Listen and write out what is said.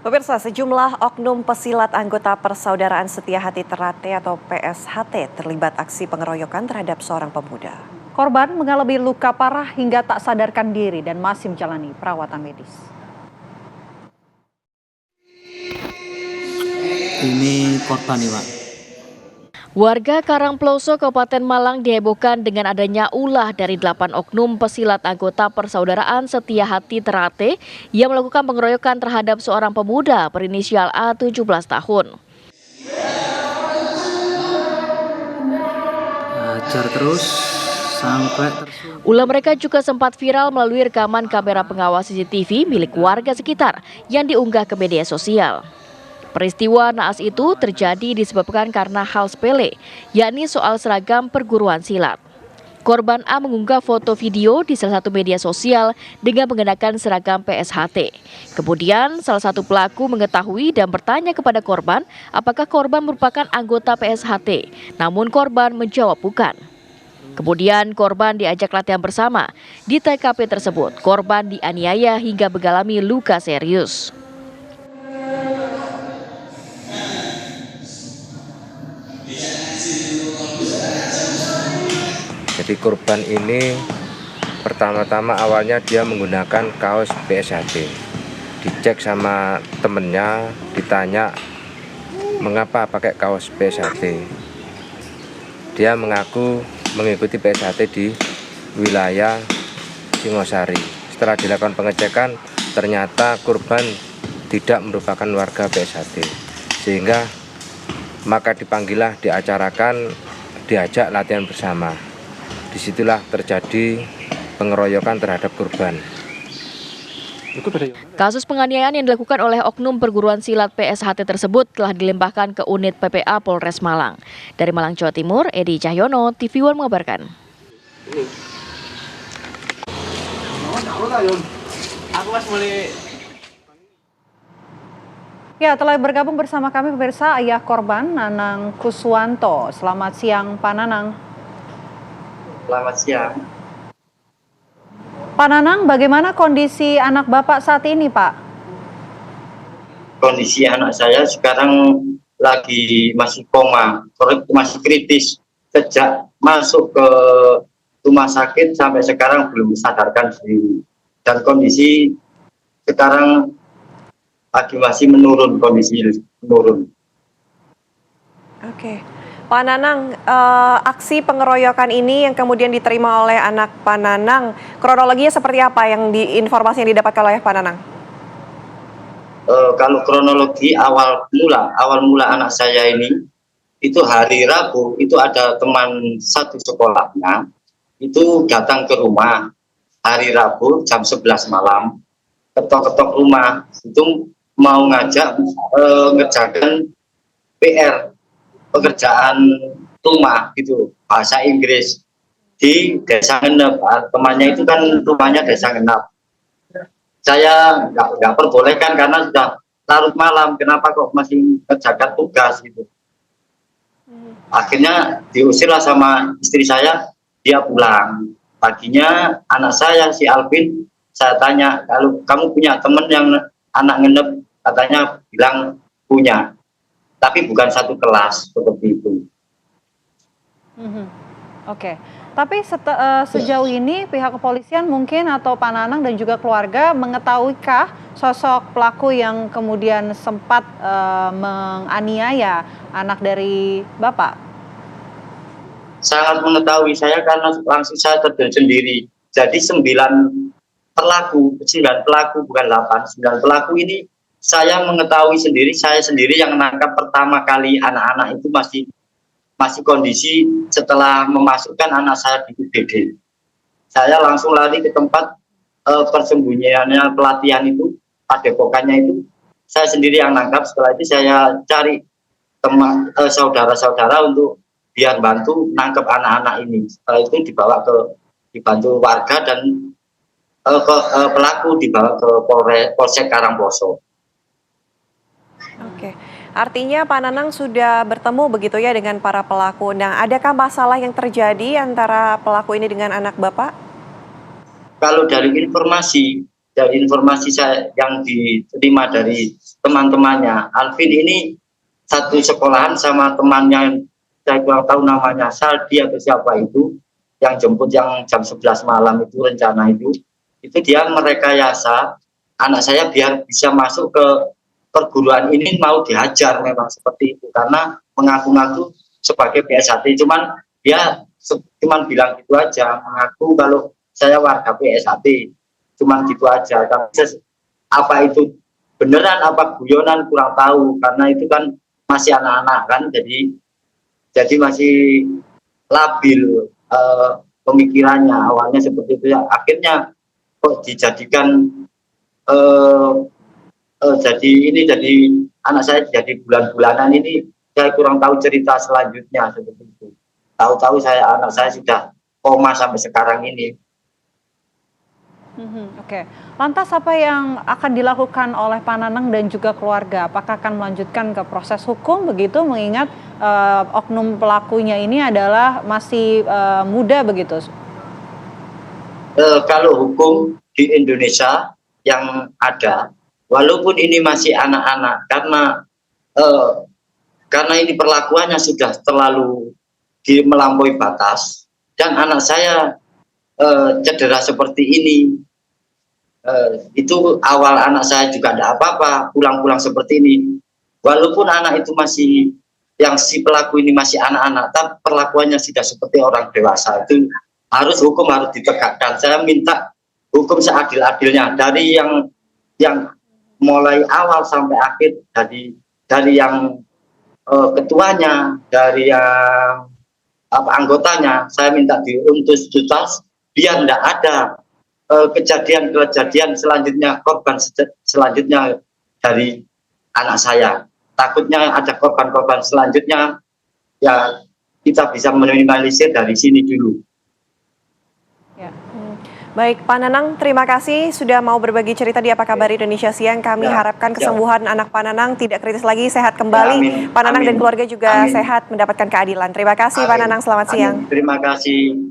Pemirsa, sejumlah oknum pesilat anggota Persaudaraan Setia Hati Ternate atau PSHT terlibat aksi pengeroyokan terhadap seorang pemuda. Korban mengalami luka parah hingga tak sadarkan diri dan masih menjalani perawatan medis. Ini korban nih, Pak. Warga Karangploso, Kabupaten Malang dihebohkan dengan adanya ulah dari 8 oknum pesilat anggota Persaudaraan Setia Hati Ternate yang melakukan pengeroyokan terhadap seorang pemuda berinisial A 17 tahun. Hajar terus sampai Ulah mereka juga sempat viral melalui rekaman kamera pengawas CCTV milik warga sekitar yang diunggah ke media sosial. Peristiwa naas itu terjadi disebabkan karena hal sepele, yakni soal seragam perguruan silat. Korban A mengunggah foto video di salah satu media sosial dengan mengenakan seragam PSHT. Kemudian salah satu pelaku mengetahui dan bertanya kepada korban apakah korban merupakan anggota PSHT, namun korban menjawab bukan. Kemudian korban diajak latihan bersama. Di TKP tersebut, korban dianiaya hingga mengalami luka serius. Jadi korban ini pertama-tama awalnya dia menggunakan kaos PSHT. Dicek sama temennya, ditanya mengapa pakai kaos PSHT. Dia mengaku mengikuti PSHT di wilayah Singosari. Setelah dilakukan pengecekan, ternyata korban tidak merupakan warga PSHT. Sehingga maka dipanggillah, diajak latihan bersama. Disitulah terjadi pengeroyokan terhadap korban. Kasus penganiayaan yang dilakukan oleh oknum perguruan silat PSHT tersebut telah dilimpahkan ke unit PPA Polres Malang. Dari Malang, Jawa Timur, Edi Cahyono, TV One mengabarkan. Ya, telah bergabung bersama kami pemirsa ayah korban, Nanang Kuswanto. Selamat siang, Pak Nanang. Selamat siang. Pak Nanang, bagaimana kondisi anak Bapak saat ini, Pak? Kondisi anak saya sekarang lagi masih koma, masih kritis. Sejak masuk ke rumah sakit sampai sekarang belum sadarkan diri. Dan kondisi sekarang lagi masih menurun, kondisi menurun. Oke. Pak Nanang, aksi pengeroyokan ini yang kemudian diterima oleh anak Pak Nanang, kronologinya seperti apa informasi yang didapatkan oleh Pak Nanang? Kalau kronologi awal mula anak saya ini, itu hari Rabu, itu ada teman satu sekolahnya, itu datang ke rumah hari Rabu jam 11 malam, ketok-ketok rumah, itu mau ngajak ngerjakan PR, pekerjaan rumah gitu, bahasa Inggris di Desa Ngenep. Temannya itu kan rumahnya Desa Ngenep. Saya nggak perbolehkan karena sudah larut malam, kenapa kok masih kerjakan tugas gitu. Akhirnya diusirlah sama istri saya, dia pulang. Paginya anak saya si Alvin, saya tanya, kalau kamu punya teman yang anak Ngenep, katanya bilang punya. Tapi bukan satu kelas seperti itu. Oke, tapi sejauh ini pihak kepolisian mungkin atau Pak Nanang dan juga keluarga mengetahuikah sosok pelaku yang kemudian sempat menganiaya anak dari Bapak? Sangat mengetahui saya karena langsung saya terjun sendiri. Jadi 9 pelaku bukan 8, 9 pelaku ini saya mengetahui sendiri, saya sendiri yang menangkap pertama kali anak-anak itu masih kondisi setelah memasukkan anak saya di UGD. Saya langsung lari ke tempat persembunyiannya pelatihan itu, padepokannya itu, saya sendiri yang nangkap. Setelah itu saya cari teman saudara-saudara untuk biar bantu nangkep anak-anak ini. Setelah itu dibantu warga dan pelaku dibawa ke Polsek Karangploso. Oke, artinya Pak Nanang sudah bertemu begitu ya dengan para pelaku. Nah, adakah masalah yang terjadi antara pelaku ini dengan anak Bapak? Kalau dari informasi saya yang diterima dari teman-temannya. Alvin ini satu sekolahan sama temannya yang saya kurang tahu namanya, Saldi atau siapa itu, yang jemput yang jam 11 malam itu rencana itu dia merekayasa anak saya biar bisa masuk ke perguruan ini, mau dihajar memang seperti itu, karena mengaku-ngaku sebagai PSHT, cuman dia cuman bilang gitu aja, mengaku kalau saya warga PSHT, cuman gitu aja. Tapi apa itu beneran apa guyonan kurang tahu, karena itu kan masih anak-anak kan, jadi masih labil pemikirannya, awalnya seperti itu ya, akhirnya kok dijadikan jadi anak saya jadi bulan-bulanan ini, saya kurang tahu cerita selanjutnya seperti itu. Tahu-tahu anak saya sudah koma sampai sekarang ini. Oke. Lantas apa yang akan dilakukan oleh Pak Nanang dan juga keluarga? Apakah akan melanjutkan ke proses hukum begitu, mengingat oknum pelakunya ini adalah masih muda begitu? Kalau hukum di Indonesia yang ada, walaupun ini masih anak-anak, karena ini perlakuannya sudah terlalu melampaui batas, dan anak saya cedera seperti ini, itu awal anak saya juga tidak apa-apa, pulang-pulang seperti ini, walaupun anak itu masih, yang si pelaku ini masih anak-anak, tapi perlakuannya sudah seperti orang dewasa. Itu hukum harus ditegakkan. Saya minta hukum seadil-adilnya, dari yang mulai awal sampai akhir, dari yang ketuanya, dari yang anggotanya, saya minta diuntut tuntas biar tidak ada kejadian selanjutnya, korban selanjutnya dari anak saya. Takutnya ada korban-korban selanjutnya, ya kita bisa meminimalisir dari sini dulu. Ya. Baik, Pak Nanang, terima kasih sudah mau berbagi cerita di Apa Kabar Indonesia Siang. Kami harapkan kesembuhan anak Pak Nanang tidak kritis lagi, sehat kembali. Pak Nanang dan keluarga juga sehat, mendapatkan keadilan. Terima kasih Pak Nanang, selamat siang. Terima kasih.